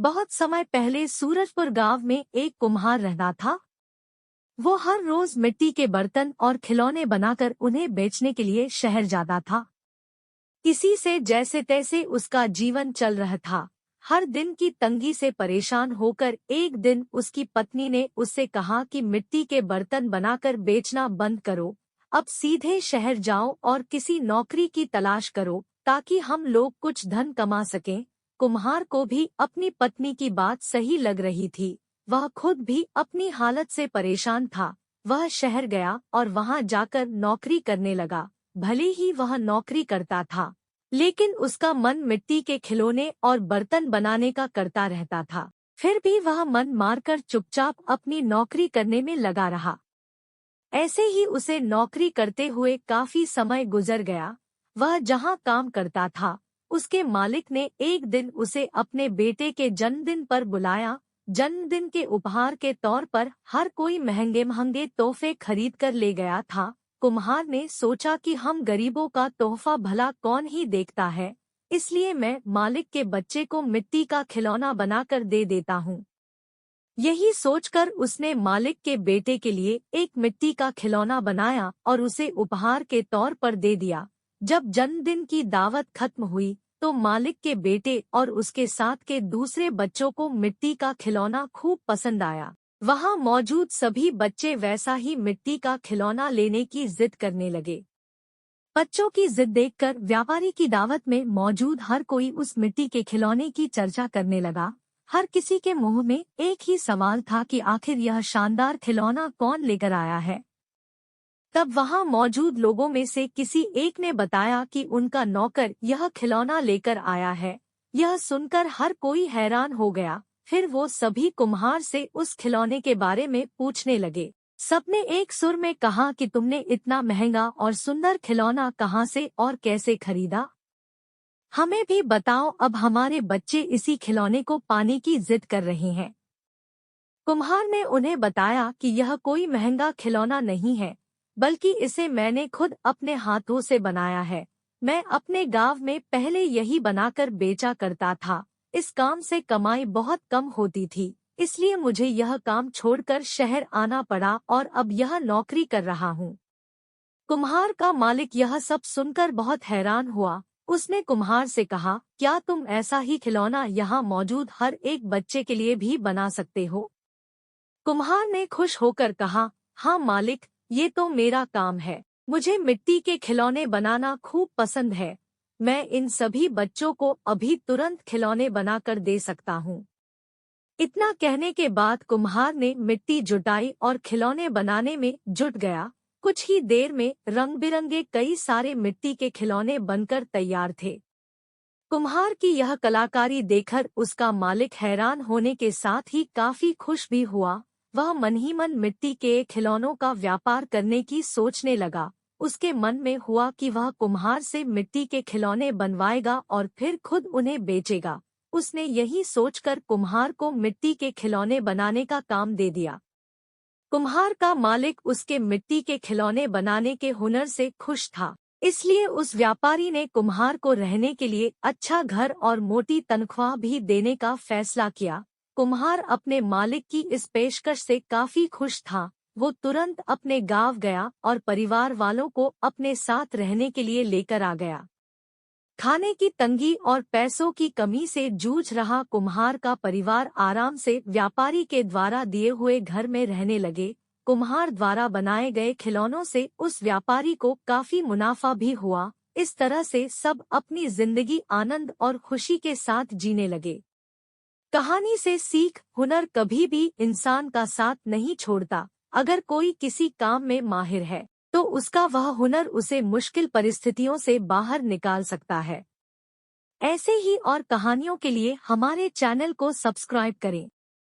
बहुत समय पहले सूरजपुर गांव में एक कुम्हार रहता था। वो हर रोज मिट्टी के बर्तन और खिलौने बनाकर उन्हें बेचने के लिए शहर जाता था। इसी से जैसे तैसे उसका जीवन चल रहा था। हर दिन की तंगी से परेशान होकर एक दिन उसकी पत्नी ने उससे कहा कि मिट्टी के बर्तन बनाकर बेचना बंद करो, अब सीधे शहर जाओ और किसी नौकरी की तलाश करो ताकि हम लोग कुछ धन कमा सकें। कुम्हार को भी अपनी पत्नी की बात सही लग रही थी। वह खुद भी अपनी हालत से परेशान था। वह शहर गया और वहां जाकर नौकरी करने लगा। भले ही वह नौकरी करता था, लेकिन उसका मन मिट्टी के खिलौने और बर्तन बनाने का करता रहता था। फिर भी वह मन मारकर चुपचाप अपनी नौकरी करने में लगा रहा। ऐसे ही उसे नौकरी करते हुए काफी समय गुजर गया। वह जहां काम करता था, उसके मालिक ने एक दिन उसे अपने बेटे के जन्मदिन पर बुलाया। जन्मदिन के उपहार के तौर पर हर कोई महंगे महंगे तोहफे खरीद कर ले गया था। कुम्हार ने सोचा कि हम गरीबों का तोहफा भला कौन ही देखता है, इसलिए मैं मालिक के बच्चे को मिट्टी का खिलौना बनाकर दे देता हूँ। यही सोचकर उसने मालिक के बेटे के लिए एक मिट्टी का खिलौना बनाया और उसे उपहार के तौर पर दे दिया। जब जन्मदिन की दावत खत्म हुई तो मालिक के बेटे और उसके साथ के दूसरे बच्चों को मिट्टी का खिलौना खूब पसंद आया। वहां मौजूद सभी बच्चे वैसा ही मिट्टी का खिलौना लेने की जिद करने लगे। बच्चों की जिद देखकर व्यापारी की दावत में मौजूद हर कोई उस मिट्टी के खिलौने की चर्चा करने लगा। हर किसी के मुंह में एक ही सवाल था कि आखिर यह शानदार खिलौना कौन लेकर आया है। तब वहां मौजूद लोगों में से किसी एक ने बताया कि उनका नौकर यह खिलौना लेकर आया है। यह सुनकर हर कोई हैरान हो गया। फिर वो सभी कुम्हार से उस खिलौने के बारे में पूछने लगे। सबने एक सुर में कहा कि तुमने इतना महंगा और सुंदर खिलौना कहाँ से और कैसे खरीदा? हमें भी बताओ, अब हमारे बच्चे इसी खिलौने को पाने की जिद कर रहे हैं। कुम्हार ने उन्हें बताया कि यह कोई महंगा खिलौना नहीं है, बल्कि इसे मैंने खुद अपने हाथों से बनाया है। मैं अपने गांव में पहले यही बनाकर बेचा करता था। इस काम से कमाई बहुत कम होती थी, इसलिए मुझे यह काम छोड़कर शहर आना पड़ा और अब यह नौकरी कर रहा हूँ। कुम्हार का मालिक यह सब सुनकर बहुत हैरान हुआ। उसने कुम्हार से कहा, क्या तुम ऐसा ही खिलौना यहाँ मौजूद हर एक बच्चे के लिए भी बना सकते हो? कुम्हार ने खुश होकर कहा, हाँ मालिक, ये तो मेरा काम है। मुझे मिट्टी के खिलौने बनाना खूब पसंद है। मैं इन सभी बच्चों को अभी तुरंत खिलौने बनाकर दे सकता हूँ। इतना कहने के बाद कुम्हार ने मिट्टी जुटाई और खिलौने बनाने में जुट गया। कुछ ही देर में रंग बिरंगे कई सारे मिट्टी के खिलौने बनकर तैयार थे। कुम्हार की यह कलाकारी देखकर उसका मालिक हैरान होने के साथ ही काफी खुश भी हुआ। वह मन ही मन मिट्टी के खिलौनों का व्यापार करने की सोचने लगा। उसके मन में हुआ कि वह कुम्हार से मिट्टी के खिलौने बनवाएगा और फिर खुद उन्हें बेचेगा। उसने यही सोचकर कुम्हार को मिट्टी के खिलौने बनाने का काम दे दिया। कुम्हार का मालिक उसके मिट्टी के खिलौने बनाने के हुनर से खुश था, इसलिए उस व्यापारी ने कुम्हार को रहने के लिए अच्छा घर और मोटी तनख्वाह भी देने का फैसला किया। कुम्हार अपने मालिक की इस पेशकश से काफी खुश था। वो तुरंत अपने गांव गया और परिवार वालों को अपने साथ रहने के लिए लेकर आ गया। खाने की तंगी और पैसों की कमी से जूझ रहा कुम्हार का परिवार आराम से व्यापारी के द्वारा दिए हुए घर में रहने लगे। कुम्हार द्वारा बनाए गए खिलौनों से उस व्यापारी को काफी मुनाफा भी हुआ। इस तरह से सब अपनी जिंदगी आनंद और खुशी के साथ जीने लगे। कहानी से सीख, हुनर कभी भी इंसान का साथ नहीं छोड़ता। अगर कोई किसी काम में माहिर है तो उसका वह हुनर उसे मुश्किल परिस्थितियों से बाहर निकाल सकता है। ऐसे ही और कहानियों के लिए हमारे चैनल को सब्सक्राइब करें।